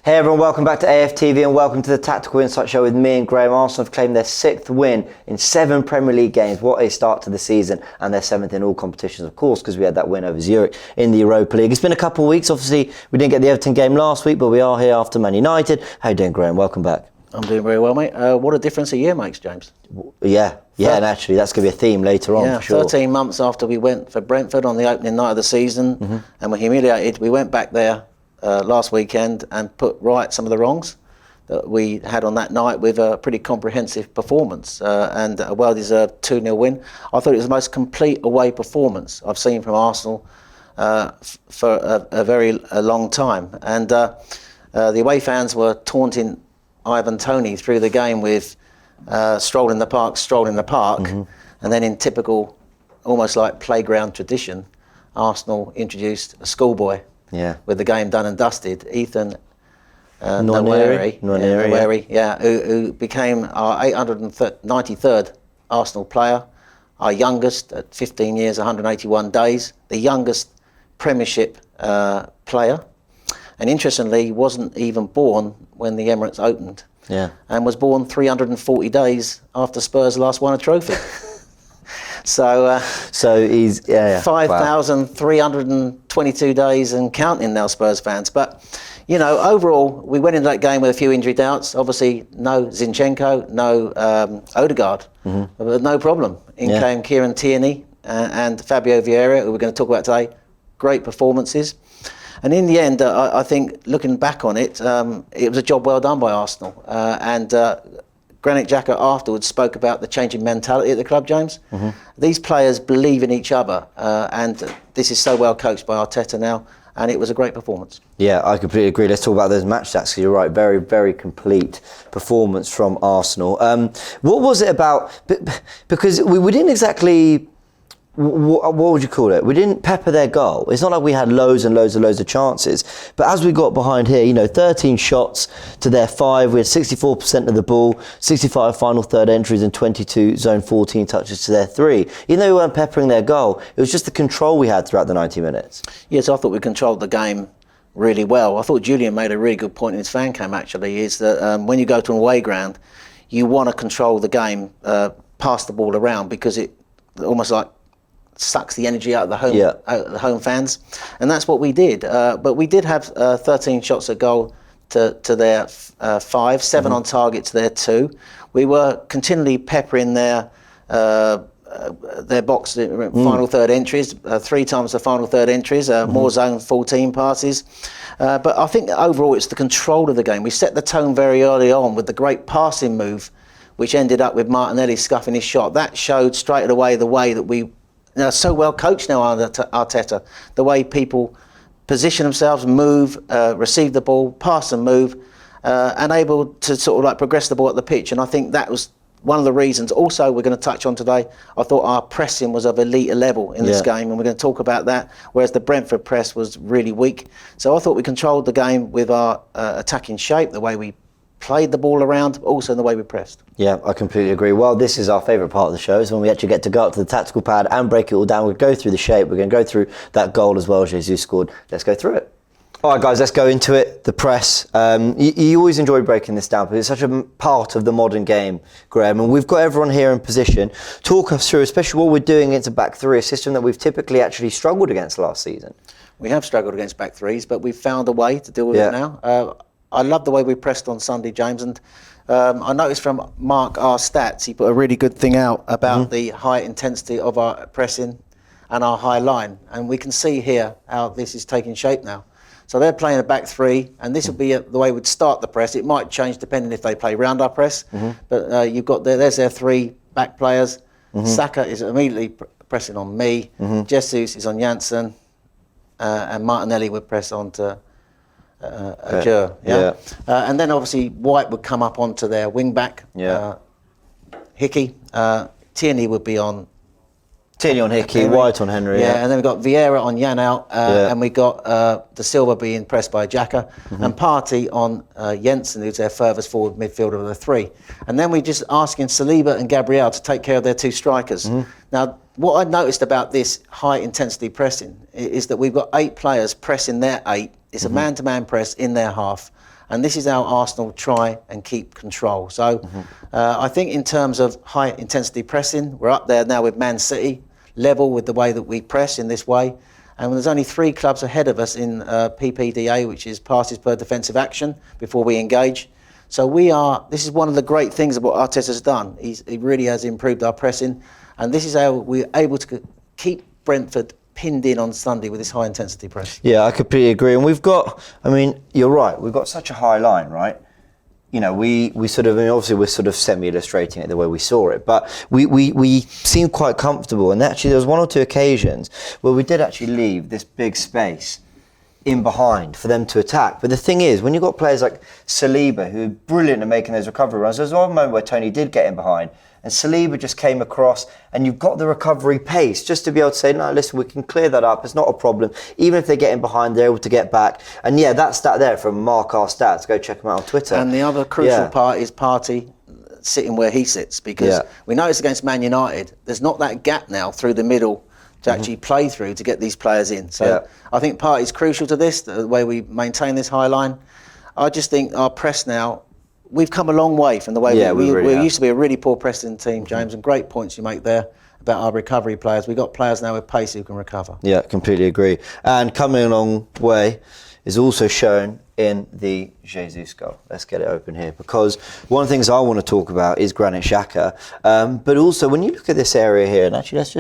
Hey everyone, welcome back to AFTV and welcome to the Tactical Insight Show with me and Graham. Arsenal have claimed their 6th win in 7 Premier League games. What a start to the season, and their 7th in all competitions, of course, because we had that win over Zurich in the Europa League. It's been a couple of weeks. Obviously, we didn't get the Everton game last week, but we are here after Man United. How you doing, Graham? Welcome back. I'm doing very well, mate. What a difference a year makes, James. Yeah, and actually that's going to be a theme later on, for sure. 13 months after we went for Brentford on the opening night of the season and were humiliated, we went back there last weekend and put right some of the wrongs that we had on that night with a pretty comprehensive performance and a well-deserved 2-0 win. I thought it was the most complete away performance I've seen from Arsenal for a very long time. And the away fans were taunting Ivan Toney through the game with stroll in the park, and then in typical, almost like playground tradition, Arsenal introduced a schoolboy with the game done and dusted, Ethan Nwaneri, who became our 893rd Arsenal player, our youngest at 15 years, 181 days, the youngest Premiership player. And interestingly, wasn't even born when the Emirates opened. And was born 340 days after Spurs last won a trophy. So he's 5,322 days and counting now, Spurs fans. But you know, overall, we went into that game with a few injury doubts. Obviously, no Zinchenko, no Odegaard, but no problem. In came Kieran Tierney and Fabio Vieira, who we're going to talk about today. Great performances. And in the end, I think, looking back on it, it was a job well done by Arsenal. And Granit Xhaka afterwards spoke about the changing mentality at the club, James. These players believe in each other, and this is so well coached by Arteta now, and it was a great performance. Yeah, I completely agree. Let's talk about those match stats, because you're right, very, very complete performance from Arsenal. What was it about? Because we didn't exactly... What would you call it? We didn't pepper their goal. It's not like we had loads and loads of chances. But as we got behind here, 13 shots to their 5. We had 64% of the ball, 65 final third entries and 22 zone 14 touches to their 3. Even though we weren't peppering their goal, it was just the control we had throughout the 90 minutes. Yes, I thought we controlled the game really well. I thought Julian made a really good point in his fan cam, actually, is that when you go to an away ground, you want to control the game, pass the ball around, because it almost like sucks the energy out of the home fans, and that's what we did. But we did have 13 shots at goal to their 5, 7 on target to their 2. We were continually peppering their box final third entries, 3 times the final third entries, more zone 14 passes. But I think overall it's the control of the game. We set the tone very early on with the great passing move, which ended up with Martinelli scuffing his shot. That showed straight away the way that we so well coached now under Arteta, the way people position themselves, move, receive the ball, pass and move, and able to sort of like progress the ball at the pitch. And I think that was one of the reasons. Also, we're going to touch on today, I thought our pressing was of elite level in this game, and we're going to talk about that, whereas the Brentford press was really weak. So I thought we controlled the game with our attacking shape, the way we played the ball around, but also in the way we pressed. Yeah, I completely agree. Well, this is our favourite part of the show, is when we actually get to go up to the tactical pad and break it all down. We'll go through the shape, we're going to go through that goal as well Jesus scored. Let's go through it. All right, guys, let's go into it. The press. You always enjoy breaking this down, but it's such a part of the modern game, Graham, and we've got everyone here in position. Talk us through, especially what we're doing against a back 3, a system that we've typically actually struggled against last season. We have struggled against back 3s, but we've found a way to deal with it now. I love the way we pressed on Sunday, James, and I noticed from Mark our stats, he put a really good thing out about the high intensity of our pressing and our high line, and we can see here how this is taking shape now. So they're playing a back 3, and this will be the way we'd start the press. It might change depending if they play round our press, but you've got there's their 3 back players. Saka is immediately pressing on me. Jesus is on Janssen, and Martinelli would press on to and then obviously White would come up onto their wing back. Hickey, Tierney would be on. Tierney on Hickey, White on Henry. And then we've got Vieira on Janelt, and we got De Silva being pressed by Xhaka, and Partey on Jensen, who's their furthest forward midfielder of the 3. And then we're just asking Saliba and Gabriel to take care of their 2 strikers. Now, what I noticed about this high intensity pressing is that we've got 8 players pressing their 8. It's a man-to-man press in their half, And this is how Arsenal try and keep control. So I think in terms of high intensity pressing, we're up there now with Man City, level with the way that we press in this way. And there's only 3 clubs ahead of us in PPDA, which is passes per defensive action, before we engage. So this is one of the great things of what Arteta's done. He really has improved our pressing. And this is how we're able to keep Brentford pinned in on Sunday with this high intensity press. Yeah, I completely agree. And you're right, we've got such a high line, right? You know, we sort of, obviously we're sort of semi-illustrating it the way we saw it, but we seemed quite comfortable. And actually there was 1 or 2 occasions where we did actually leave this big space in behind for them to attack. But the thing is, when you've got players like Saliba, who are brilliant at making those recovery runs, there's one moment where Tony did get in behind, and Saliba just came across, and you've got the recovery pace just to be able to say, no, listen, we can clear that up. It's not a problem. Even if they get in behind, they're able to get back. And yeah, that stat there from Mark R Stats. Go check him out on Twitter. And the other crucial part is Partey sitting where he sits, because we noticed against Man United, there's not that gap now through the middle to actually play through to get these players in. So I think Partey's crucial to this, the way we maintain this high line. I just think our press now, we've come a long way from the way we used to be a really poor pressing team, James, and great points you make there about our recovery players. We've got players now with pace who can recover. Yeah, completely agree. And coming a long way is also shown in the Jesus goal. Let's get it open here, because one of the things I want to talk about is Granit Xhaka. But also, when you look at this area here, and actually let's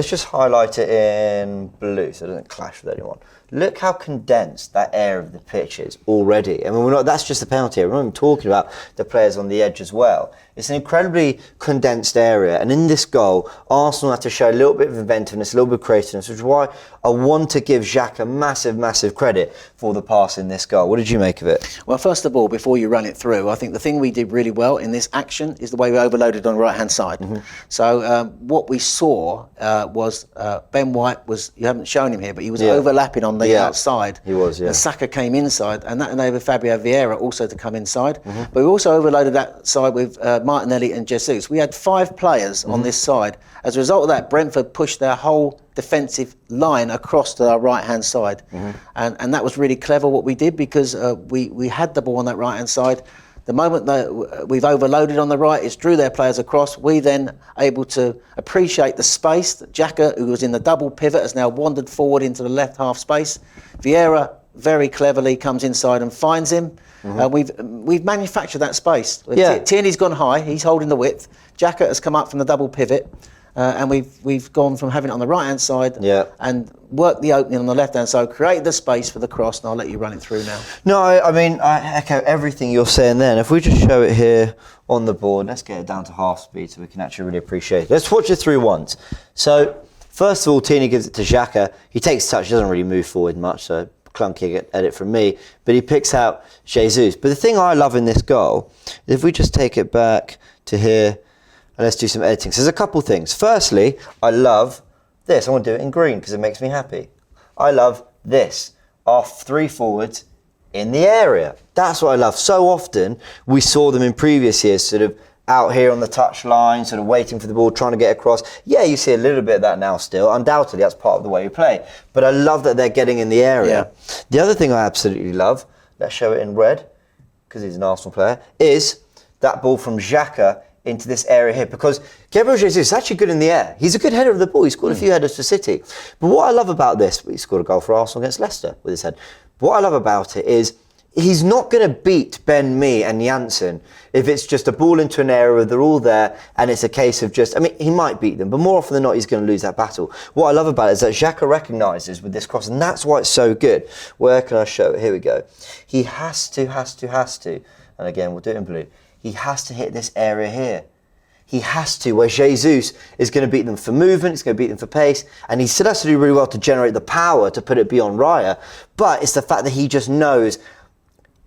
just highlight it in blue so it doesn't clash with anyone. Look how condensed that area of the pitch is already. I mean, that's just the penalty area. We're not even talking about the players on the edge as well. It's an incredibly condensed area. And in this goal, Arsenal had to show a little bit of inventiveness, a little bit of creativeness, which is why I want to give Xhaka massive credit for the pass in this goal. What did you make of it? Well, first of all, before you run it through, I think the thing we did really well in this action is the way we overloaded on the right-hand side. So what we saw was Ben White was, you haven't shown him here, but he was overlapping on the outside. He was, And Saka came inside, and that enabled Fabio Vieira also to come inside. But we also overloaded that side with Martinelli and Jesus. We had 5 players on this side. As a result of that, Brentford pushed their whole defensive line across to our right-hand side. And that was really clever what we did, because we had the ball on that right-hand side. The moment that we've overloaded on the right, it's drew their players across. We then able to appreciate the space that Xhaka, who was in the double pivot, has now wandered forward into the left half space. Vieira very cleverly comes inside and finds him. We've manufactured that space. Tierney's gone high, he's holding the width. Xhaka has come up from the double pivot. And we've gone from having it on the right-hand side and worked the opening on the left-hand side, created the space for the cross, and I'll let you run it through now. No, I echo everything you're saying there. And if we just show it here on the board, let's get it down to half speed so we can actually really appreciate it. Let's watch it through once. So, first of all, Tierney gives it to Xhaka. He takes a touch, he doesn't really move forward much, so clunky edit from me. But he picks out Jesus. But the thing I love in this goal, if we just take it back to here, and let's do some editing. So there's a couple things. Firstly, I love this. I want to do it in green because it makes me happy. I love this. Our 3 forwards in the area. That's what I love. So often we saw them in previous years sort of out here on the touch line, sort of waiting for the ball, trying to get across. Yeah, you see a little bit of that now still. Undoubtedly, that's part of the way we play. But I love that they're getting in the area. The other thing I absolutely love, let's show it in red, because he's an Arsenal player, is that ball from Xhaka into this area here, because Gabriel Jesus is actually good in the air. He's a good header of the ball. He scored a few headers for City. But what I love about this, he scored a goal for Arsenal against Leicester with his head. But what I love about it is he's not going to beat Ben Mee and Janssen if it's just a ball into an area where they're all there and it's a case of just, he might beat them, but more often than not, he's going to lose that battle. What I love about it is that Xhaka recognises with this cross, and that's why it's so good. Where can I show it? Here we go. He has to, and again, we'll do it in blue. He has to hit this area here. He has to, where Jesus is going to beat them for movement, he's going to beat them for pace, and he still has to do really well to generate the power to put it beyond Raya. But it's the fact that he just knows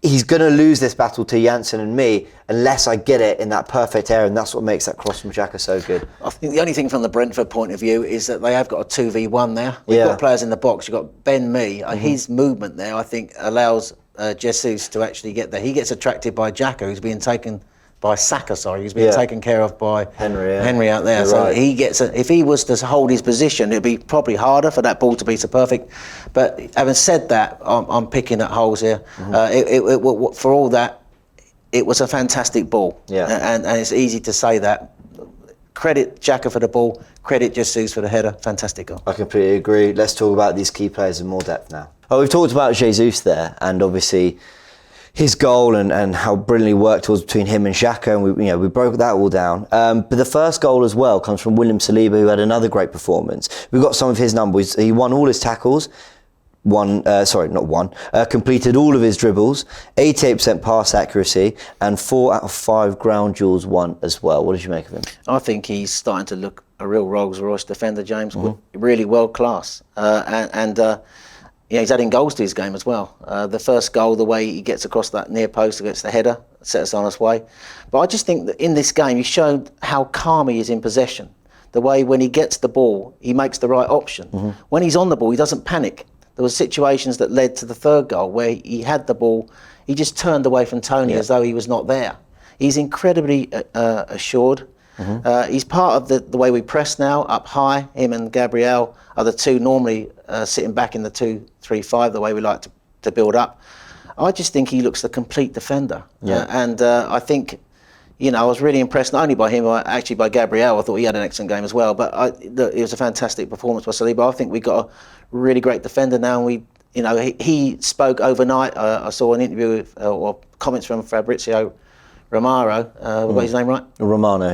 he's going to lose this battle to Janssen and me unless I get it in that perfect area, and that's what makes that cross from Xhaka so good. I think the only thing from the Brentford point of view is that they have got a 2v1 there. We've got players in the box. You've got Ben Mee. His movement there, I think, allows Jesus to actually get there. He gets attracted by Xhaka, who's being taken by Saka, sorry. He's been taken care of by Henry out there. You're so right. he gets if he was to hold his position, it'd be probably harder for that ball to be so perfect. But having said that, I'm picking at holes here. For all that, it was a fantastic ball. And it's easy to say that. Credit Xhaka for the ball, credit Jesus for the header. Fantastic goal. I completely agree. Let's talk about these key players in more depth now. Oh, we've talked about Jesus there, and obviously his goal and how brilliantly worked was between him and Xhaka, and we broke that all down. But the first goal as well comes from William Saliba, who had another great performance. We've got some of his numbers. He won all his tackles. Completed all of his dribbles, 88% pass accuracy, and 4 out of 5 ground duels won as well. What did you make of him? I think he's starting to look a real Rolls Royce defender, James. Really world class, he's adding goals to his game as well. The first goal, the way he gets across that near post against the header, set us on his way. But I just think that in this game, he showed how calm he is in possession. The way when he gets the ball, he makes the right option. When he's on the ball, he doesn't panic. There were situations that led to the third goal where he had the ball, he just turned away from Tony as though he was not there. He's incredibly assured. He's part of the way we press now, up high. Him and Gabriel are the two normally sitting back in the 2-3-5, the way we like to build up. I just think he looks the complete defender. I think, I was really impressed not only by him, but actually by Gabriel. I thought he had an excellent game as well. But it was a fantastic performance by Saliba. I think we got a really great defender now. And he spoke overnight. I saw an interview or comments from Fabrizio Romano, got his name right? Romano,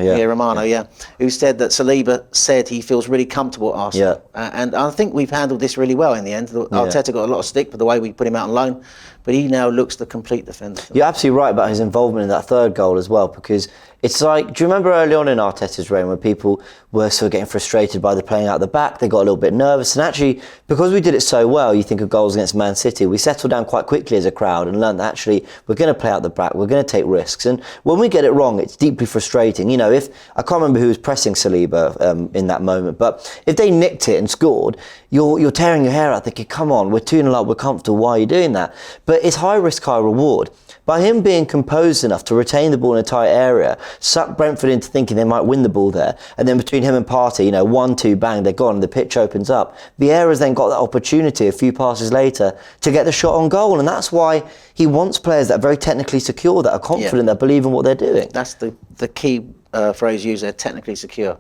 who said that Saliba said he feels really comfortable at Arsenal. And I think we've handled this really well in the end. Arteta got a lot of stick for the way we put him out on loan, but he now looks the complete defender. You're absolutely right about his involvement in that third goal as well, because it's like, do you remember early on in Arteta's reign when people were sort of getting frustrated by the playing out the back? They got a little bit nervous, and actually, because we did it so well, you think of goals against Man City, we settled down quite quickly as a crowd and learned that actually we're going to play out the back, we're going to take risks, and when we get it wrong, it's deeply frustrating. If I can't remember who was pressing Saliba in that moment, but if they nicked it and scored, you're tearing your hair out thinking, come on, we're 2-0 up, we're comfortable, why are you doing that? But it's high risk, high reward. By him being composed enough to retain the ball in a tight area, suck Brentford into thinking they might win the ball there, and then between him and Partey, 1-2, bang, they're gone, the pitch opens up. Vieira's then got that opportunity a few passes later to get the shot on goal, and that's why he wants players that are very technically secure, that are confident, that believe in what they're doing. That's the key phrase used there, technically secure.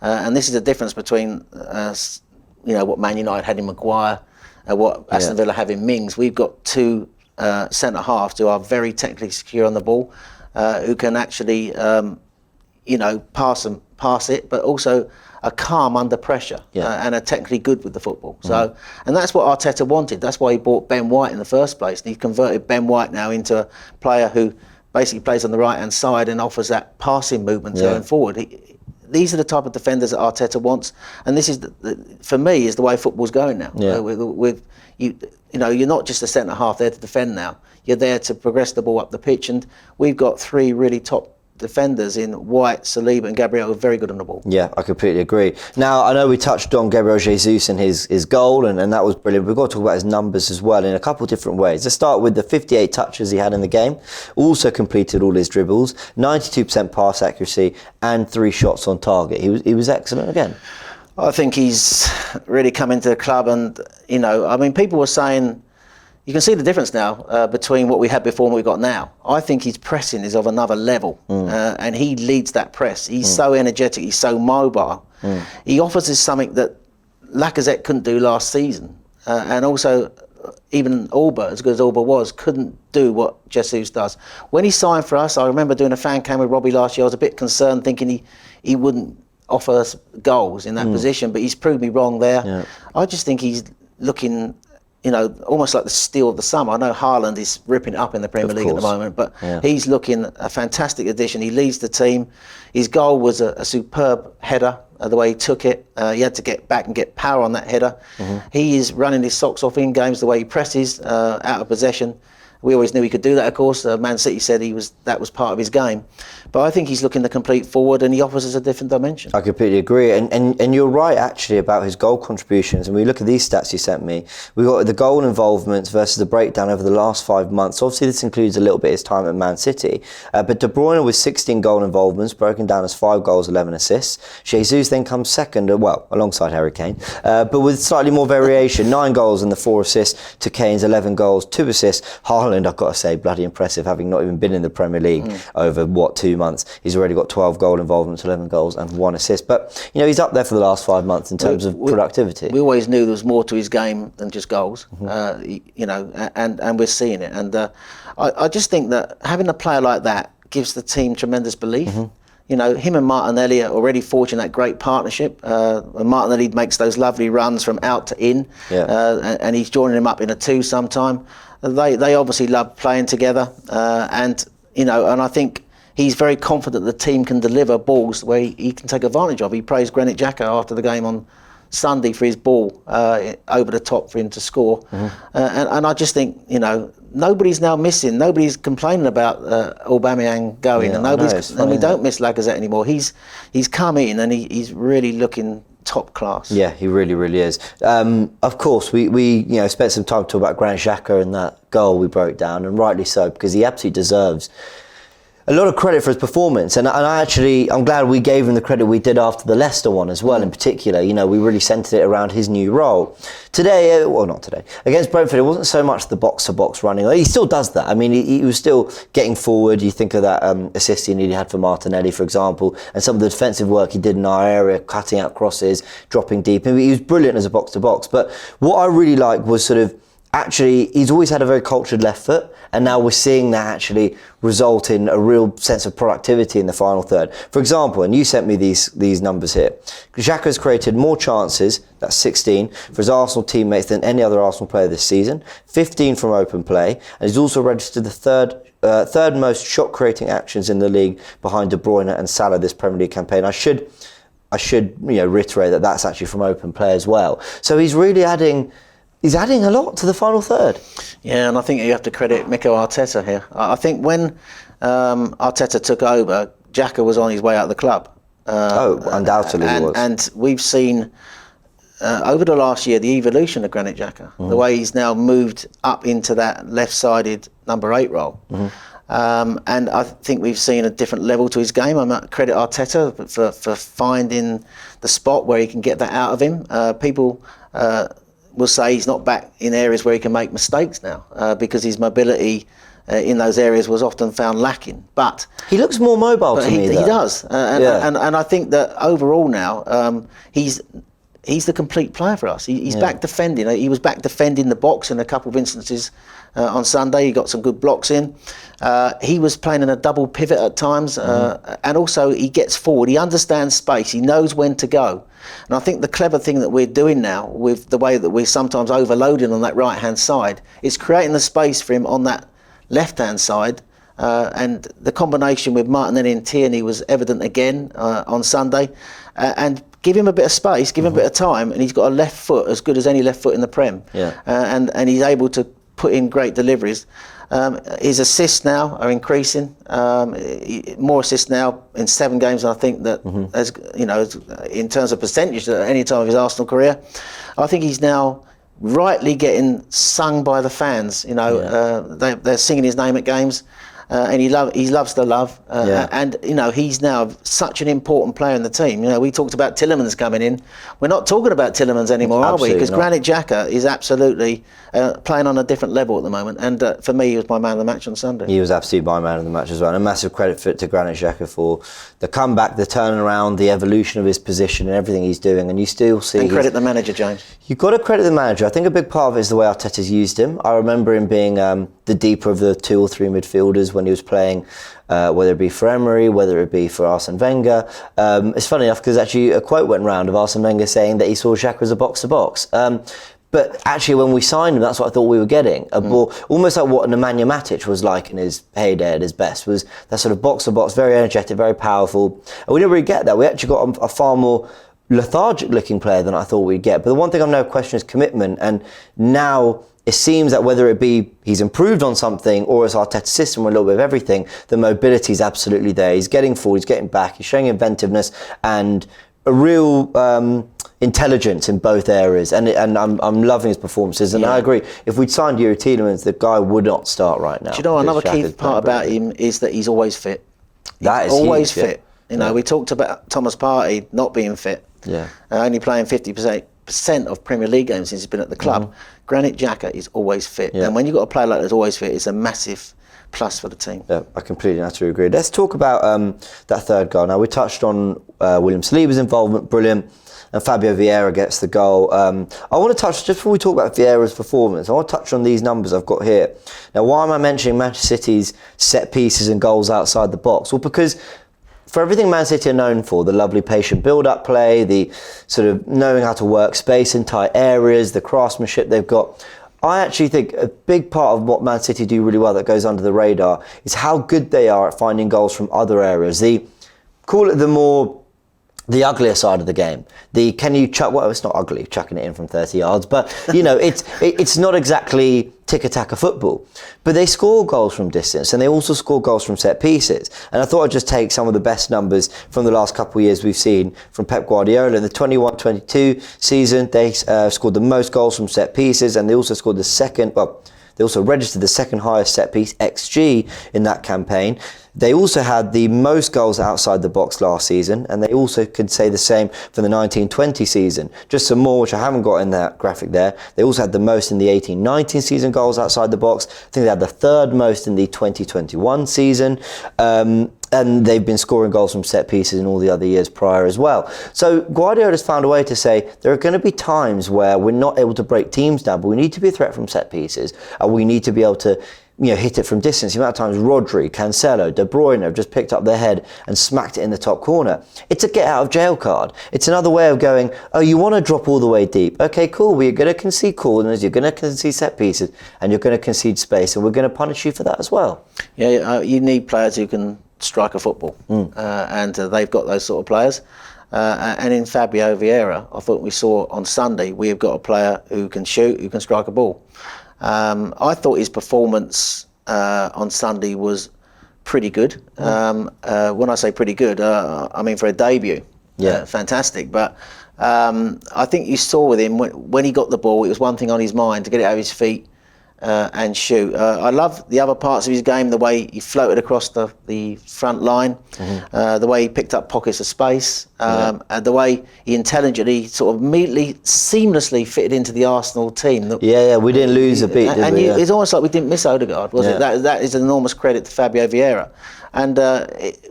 And this is the difference between what Man United had in Maguire and what Aston Villa have in Mings. We've got two centre halves who are very technically secure on the ball, who can actually, pass it, but also are calm under pressure and are technically good with the football. So, and that's what Arteta wanted. That's why he bought Ben White in the first place. And he converted Ben White now into a player who basically plays on the right-hand side and offers that passing movement going forward. These are the type of defenders that Arteta wants, and this is, for me, is the way football's going now. You're not just a centre half there to defend now. You're there to progress the ball up the pitch, and we've got three really top defenders in White, Saliba and Gabriel who are very good on the ball. Yeah, I completely agree. Now, I know we touched on Gabriel Jesus and his goal, and that was brilliant. We've got to talk about his numbers as well in a couple of different ways. Let's start with the 58 touches he had in the game. Also completed all his dribbles, 92% pass accuracy and 3 shots on target. He was excellent again. I think he's really come into the club, and people were saying, you can see the difference now between what we had before and what we got now. I think his pressing is of another level, and he leads that press. He's so energetic, he's so mobile. He offers us something that Lacazette couldn't do last season, and also even Alba, as good as Alba was, couldn't do what Jesus does. When he signed for us, I remember doing a fan cam with Robbie last year. I was a bit concerned, thinking he wouldn't offer us goals in that position, but he's proved me wrong there. I just think he's looking, almost like the steal of the summer. I know Haaland is ripping it up in the Premier League at the moment, but he's looking a fantastic addition. He leads the team. His goal was a superb header, the way he took it. He had to get back and get power on that header. He is running his socks off in games, the way he presses out of possession. We always knew he could do that, of course. Man City said that was part of his game. But I think he's looking to complete forward, and he offers us a different dimension. I completely agree. And you're right, actually, about his goal contributions. And we look at these stats you sent me. We've got the goal involvements versus the breakdown over the last 5 months. Obviously, this includes a little bit of his time at Man City. But De Bruyne with 16 goal involvements, broken down as 5 goals, 11 assists. Jesus then comes second, alongside Harry Kane, but with slightly more variation. 9 goals and the 4 assists to Kane's 11 goals, 2 assists. Haaland, I've got to say, bloody impressive, having not even been in the Premier League over, 2 months. He's already got 12 goal involvements, 11 goals and 1 assist. But, he's up there for the last 5 months in terms of productivity. We always knew there was more to his game than just goals, and we're seeing it. And I just think that having a player like that gives the team tremendous belief. Him and Martinelli are already forging that great partnership. And Martinelli makes those lovely runs from out to in, and he's joining him up in a 2 sometime. They obviously love playing together, and I think he's very confident the team can deliver balls where he can take advantage of. He praised Granit Xhaka after the game on Sunday for his ball over the top for him to score. And I just think, nobody's now missing. Nobody's complaining about Aubameyang going, and we don't miss Lacazette anymore. He's come in and he's really looking top class. Yeah, he really, really is. Of course, we spent some time talking about Granit Xhaka and that goal we broke down, and rightly so, because he absolutely deserves a lot of credit for his performance, and I'm glad we gave him the credit we did after the Leicester one as well. In particular, we really centred it around his new role. Today, not today, against Brentford, it wasn't so much the box-to-box running. He still does that. I mean, he was still getting forward. You think of that assist he nearly had for Martinelli, for example, and some of the defensive work he did in our area, cutting out crosses, dropping deep. He was brilliant as a box-to-box. But what I really liked was actually, he's always had a very cultured left foot, and now we're seeing that actually result in a real sense of productivity in the final third. For example, and you sent me these numbers here, Xhaka's created more chances, that's 16, for his Arsenal teammates than any other Arsenal player this season, 15 from open play, and he's also registered the third most shot-creating actions in the league behind De Bruyne and Salah this Premier League campaign. I should reiterate that that's actually from open play as well. So he's really adding a lot to the final third. Yeah, and I think you have to credit Mikel Arteta here. I think when Arteta took over, Xhaka was on his way out of the club. Undoubtedly he was. And we've seen over the last year the evolution of Granit Xhaka, the way he's now moved up into that left-sided number 8 role. And I think we've seen a different level to his game. I might credit Arteta for finding the spot where he can get that out of him. People will say he's not back in areas where he can make mistakes now, because his mobility in those areas was often found lacking. But he looks more mobile to me. He does, and I think that overall now he's the complete player for us. He's back defending. He was back defending the box in a couple of instances on Sunday. He got some good blocks in. He was playing in a double pivot at times, and also he gets forward. He understands space. He knows when to go. And I think the clever thing that we're doing now, with the way that we're sometimes overloading on that right-hand side, is creating the space for him on that left-hand side. And the combination with Martinelli and Tierney was evident again on Sunday. And give him a bit of space, give him a bit of time, and he's got a left foot as good as any left foot in the Prem. And he's able to put in great deliveries. His assists now are increasing. More assists now in 7 games, and I think that, as in terms of percentage, at any time of his Arsenal career, I think he's now rightly getting sung by the fans. They're singing his name at games. And he loves the love, and he's now such an important player in the team. We talked about Tielemans coming in. We're not talking about Tielemans anymore, are we? Because Granit Xhaka is absolutely playing on a different level at the moment. And for me, he was my man of the match on Sunday. He was absolutely my man of the match as well. And a massive credit to Granit Xhaka for the comeback, the turnaround, the evolution of his position and everything he's doing. And you still see... And credit the manager, James. You've got to credit the manager. I think a big part of it is the way Arteta's used him. I remember him being the deeper of the 2 or 3 midfielders when he was playing, whether it be for Emery, whether it be for Arsene Wenger. It's funny enough because actually a quote went round of Arsene Wenger saying that he saw Xhaka as a box-to-box. But actually when we signed him, that's what I thought we were getting. A ball, almost like what Nemanja Matic was like in his heyday at his best, was that sort of box-to-box, very energetic, very powerful. And we didn't really get that. We actually got a far more lethargic looking player than I thought we'd get. But the one thing I've no question is commitment. And now it seems that whether it be he's improved on something or it's Arteta's system or a little bit of everything, the mobility is absolutely there. He's getting forward, he's getting back, he's showing inventiveness and a real intelligence in both areas. And I'm loving his performances. And I agree, if we'd signed Yuri Tielemans, the guy would not start right now. Do you know, another key part about him is that he's always fit. That is always huge, fit. You know, we talked about Thomas Partey not being fit. Yeah. Only playing 50% of Premier League games since he's been at the club. Granit Xhaka is always fit. And when you've got a player like that that's always fit, it's a massive plus for the team. Yeah, I completely and utterly agree. Let's talk about that third goal. Now, we touched on William Saliba's involvement, brilliant, and Fabio Vieira gets the goal. I want to touch, just before we talk about Vieira's performance, I want to touch on these numbers I've got here. Now, why am I mentioning Manchester City's set pieces and goals outside the box? Well, because for everything Man City are known for, the lovely patient build-up play, the sort of knowing how to work space in tight areas, the craftsmanship they've got, I actually think a big part of what Man City do really well that goes under the radar is how good they are at finding goals from other areas. Call it the uglier side of the game. Can you chuck? Well, it's not ugly, chucking it in from 30 yards, but you know, it's not exactly tiki-taka football. But they score goals from distance, and they also score goals from set pieces. And I thought I'd just take some of the best numbers from the last couple of years we've seen from Pep Guardiola. In the 21-22 season, they scored the most goals from set pieces, and they also scored the second. Well, they also registered the second highest set piece XG in that campaign. They also had the most goals outside the box last season, and they also could say the same for the 19-20 season. Just some more, which I haven't got in that graphic there. They also had the most in the 18-19 season goals outside the box. I think they had the third most in the 2021 season. And they've been scoring goals from set pieces in all the other years prior as well. So Guardiola's found a way to say there are going to be times where we're not able to break teams down, but we need to be a threat from set pieces, and we need to be able to hit it from distance. The amount of times Rodri, Cancelo, De Bruyne have just picked up their head and smacked it in the top corner. It's a get out of jail card. It's another way of going, oh, you want to drop all the way deep. Okay, cool. We're going to concede corners, you're going to concede set pieces, and you're going to concede space, and we're going to punish you for that as well. Yeah, you need players who can strike a football, and they've got those sort of players. And in Fabio Vieira, I thought we saw on Sunday, we have got a player who can shoot, who can strike a ball. I thought his performance on Sunday was pretty good. When I say pretty good, I mean for a debut, fantastic. But I think you saw with him when he got the ball, it was one thing on his mind to get it over his feet and shoot. I love the other parts of his game, the way he floated across the front line, the way he picked up pockets of space, and the way he intelligently, sort of immediately, seamlessly fitted into the Arsenal team. We didn't lose a beat, did we? It's almost like we didn't miss Odegaard, was it? That is an enormous credit to Fabio Vieira. And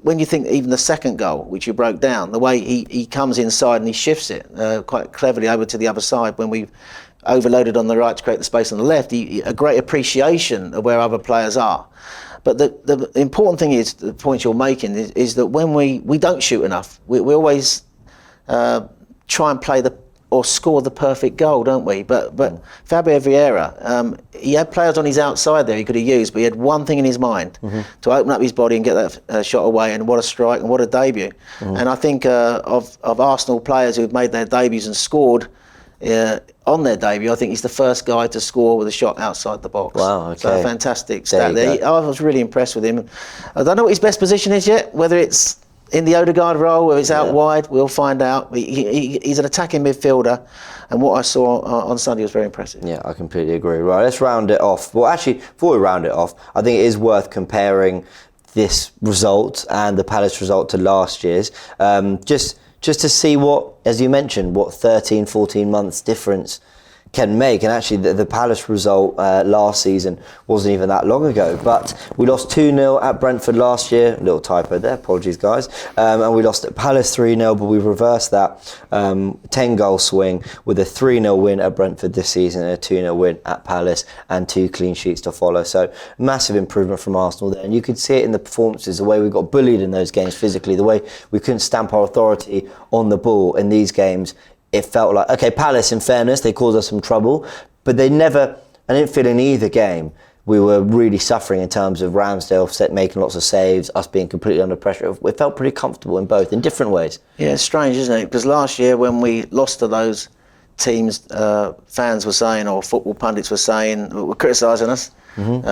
when you think even the second goal, which you broke down, the way he comes inside and he shifts it quite cleverly over to the other side when we've overloaded on the right to create the space on the left, a great appreciation of where other players are. But the important thing is, the point you're making is that when we don't shoot enough, we always try and play or score the perfect goal, don't we? But Fabio Vieira, he had players on his outside there he could have used, but he had one thing in his mind, to open up his body and get that shot away, and what a strike and what a debut. And I think of Arsenal players who've made their debuts and scored on their debut, I think he's the first guy to score with a shot outside the box. Wow, okay. So a fantastic stat there. I was really impressed with him. I don't know what his best position is yet, whether it's in the Odegaard role, whether it's out wide, we'll find out. He's an attacking midfielder, and what I saw on Sunday was very impressive. Yeah, I completely agree. Right, let's round it off. Well, actually, before we round it off, I think it is worth comparing this result and the Palace result to last year's. Just to see what, as you mentioned, what 13, 14 months difference can make. And actually the Palace result last season wasn't even that long ago, but we lost 2-0 at Brentford last year. A little typo there, apologies guys. And we lost at Palace 3-0, but we reversed that 10-goal swing with a 3-0 win at Brentford this season and a 2-0 win at Palace, and 2 clean sheets to follow. So massive improvement from Arsenal there, and you could see it in the performances, the way we got bullied in those games physically, the way we couldn't stamp our authority on the ball in these games. It felt like, okay, Palace, in fairness, they caused us some trouble, but they never, I didn't feel in either game, we were really suffering in terms of Ramsdale making lots of saves, us being completely under pressure. We felt pretty comfortable in both, in different ways. Yeah, it's strange, isn't it? Because last year when we lost to those teams, fans were saying, or football pundits were saying, were criticising us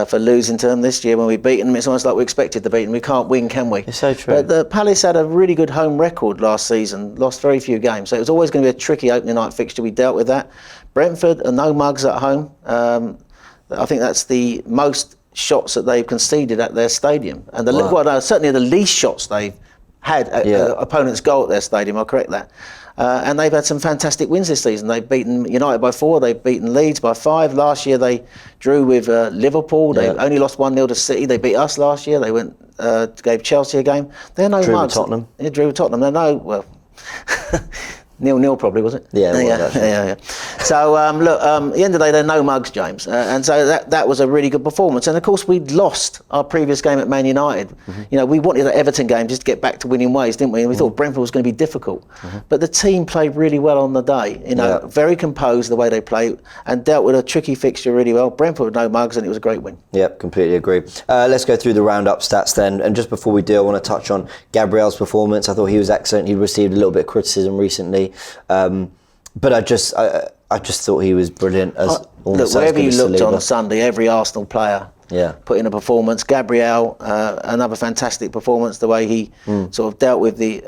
for losing to them. This year when we beat them, it's almost like we expected to beat them. We can't win, can we? It's so true. But the Palace had a really good home record last season, lost very few games. So it was always going to be a tricky opening night fixture. We dealt with that. Brentford are no mugs at home. I think that's the most shots that they've conceded at their stadium. And certainly the least shots they've had opponents' goal at their stadium, I'll correct that. And they've had some fantastic wins this season. They've beaten United by 4, they've beaten Leeds by 5. Last year they drew with Liverpool. They only lost 1-0 to City. They beat us last year. They went gave Chelsea a game. They're no Drew mugs. with Tottenham. Yeah, drew with Tottenham. They're no, well, 0-0 probably, was it? Yeah, it was, yeah. So, look, at the end of the day, they're no mugs, James. And so that was a really good performance. And, of course, we'd lost our previous game at Man United. You know, we wanted the Everton game just to get back to winning ways, didn't we? And we thought Brentford was going to be difficult. But the team played really well on the day. You know, very composed the way they played and dealt with a tricky fixture really well. Brentford with no mugs, and it was a great win. Yep, completely agree. Let's go through the roundup stats then. And just before we do, I want to touch on Gabriel's performance. I thought he was excellent. He received a little bit of criticism recently. But I just thought he was brilliant. Look, wherever you looked on Sunday, every Arsenal player put in a performance. Gabriel, another fantastic performance, the way he sort of dealt with the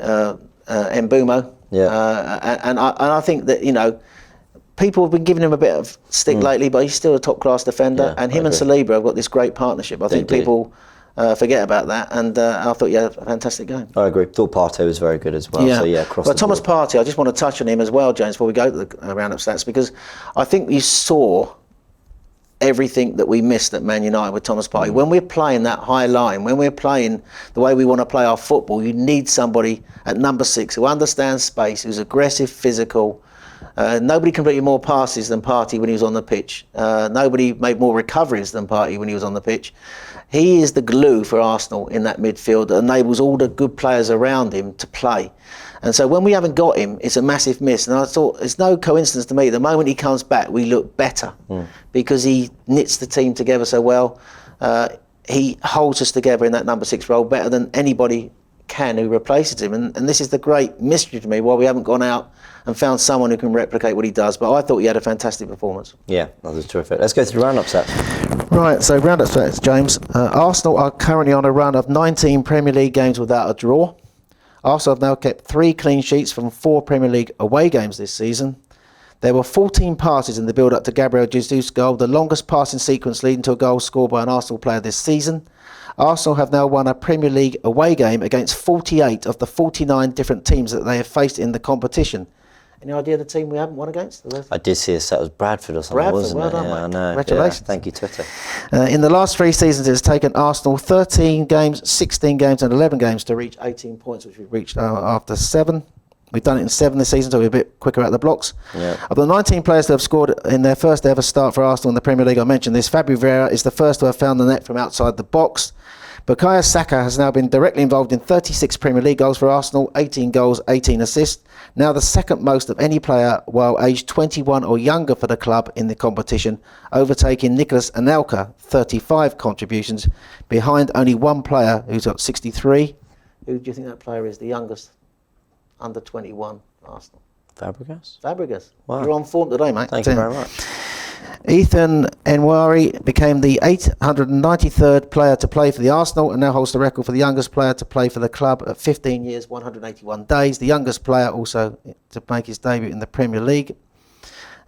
Mbumo. And I think that, you know, people have been giving him a bit of stick lately, but he's still a top-class defender. And him and Saliba have got this great partnership. I think people forget about that, and I thought he had a fantastic game. I agree. Thought Partey was very good as well. Yeah. So yeah, across but the Thomas board. Partey, I just want to touch on him as well, James, before we go to the roundup stats, because I think you saw everything that we missed at Man United with Thomas Partey. When we're playing that high line, when we're playing the way we want to play our football, you need somebody at number 6 who understands space, who's aggressive, physical. Nobody completed more passes than Partey when he was on the pitch. Nobody made more recoveries than Partey when he was on the pitch. He is the glue for Arsenal in that midfield that enables all the good players around him to play. And so when we haven't got him, it's a massive miss. And I thought it's no coincidence to me. The moment he comes back, we look better because he knits the team together so well. He holds us together in that number 6 role better than anybody can who replaces him. And this is the great mystery to me, why we haven't gone out and found someone who can replicate what he does. But I thought he had a fantastic performance. Yeah, that was terrific. Let's go through roundup stats. Right, so roundup stats, James. Arsenal are currently on a run of 19 Premier League games without a draw. Arsenal have now kept 3 clean sheets from 4 Premier League away games this season. There were 14 passes in the build-up to Gabriel Jesus' goal, the longest passing sequence leading to a goal scored by an Arsenal player this season. Arsenal have now won a Premier League away game against 48 of the 49 different teams that they have faced in the competition. Any idea of the team we haven't won against? I did see a set. It was Bradford or something, Bradford, wasn't well it? done, Yeah, mate. I know. Congratulations. Yeah, thank you, Twitter. In the last 3 seasons, it's taken Arsenal 13 games, 16 games and 11 games to reach 18 points, which we've reached after 7. We've done it in 7 this season, so we're a bit quicker out the blocks. Yeah. Of the 19 players that have scored in their first ever start for Arsenal in the Premier League, I mentioned this, Vieira is the first to have found the net from outside the box. Bukayo Saka has now been directly involved in 36 Premier League goals for Arsenal, 18 goals, 18 assists. Now the second most of any player while aged 21 or younger for the club in the competition, overtaking Nicolas Anelka, 35 contributions, behind only one player who's got 63. Who do you think that player is, the youngest? Under 21 Arsenal. Fabregas. Wow. You're on form today, mate. Thank you very much. Ethan Nwaneri became the 893rd player to play for the Arsenal and now holds the record for the youngest player to play for the club at 15 years, 181 days. The youngest player also to make his debut in the Premier League.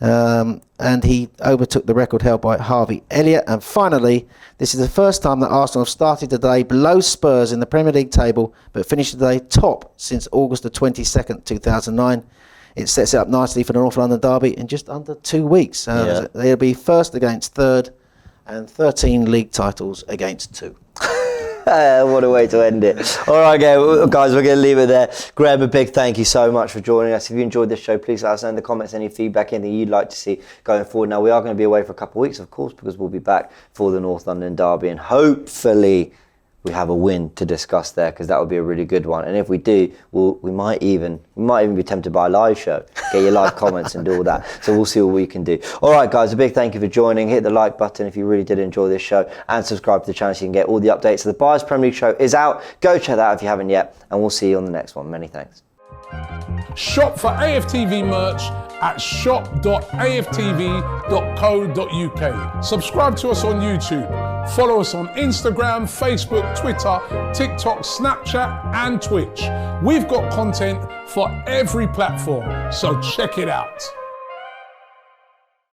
And he overtook the record held by Harvey Elliott. And finally, this is the first time that Arsenal have started today below Spurs in the Premier League table, but finished today top since August the 22nd, 2009. It sets it up nicely for the North London derby in just under 2 weeks. They'll be first against third and 13 league titles against 2. What a way to end it. All right, guys, we're going to leave it there. Graham, a big thank you so much for joining us. If you enjoyed this show, please let us know in the comments any feedback, anything you'd like to see going forward. Now, we are going to be away for a couple of weeks, of course, because we'll be back for the North London derby, and hopefully we have a win to discuss there, because that would be a really good one. And if we do, we might even be tempted by a live show, get your live comments and do all that. So we'll see what we can do. All right, guys, a big thank you for joining. Hit the like button if you really did enjoy this show, and subscribe to the channel so you can get all the updates. So the Buyers Premier League show is out. Go check that out if you haven't yet, and we'll see you on the next one. Many thanks. Shop for AFTV merch at shop.aftv.co.uk. Subscribe to us on YouTube. Follow us on Instagram, Facebook, Twitter, TikTok, Snapchat and Twitch. We've got content for every platform, so check it out.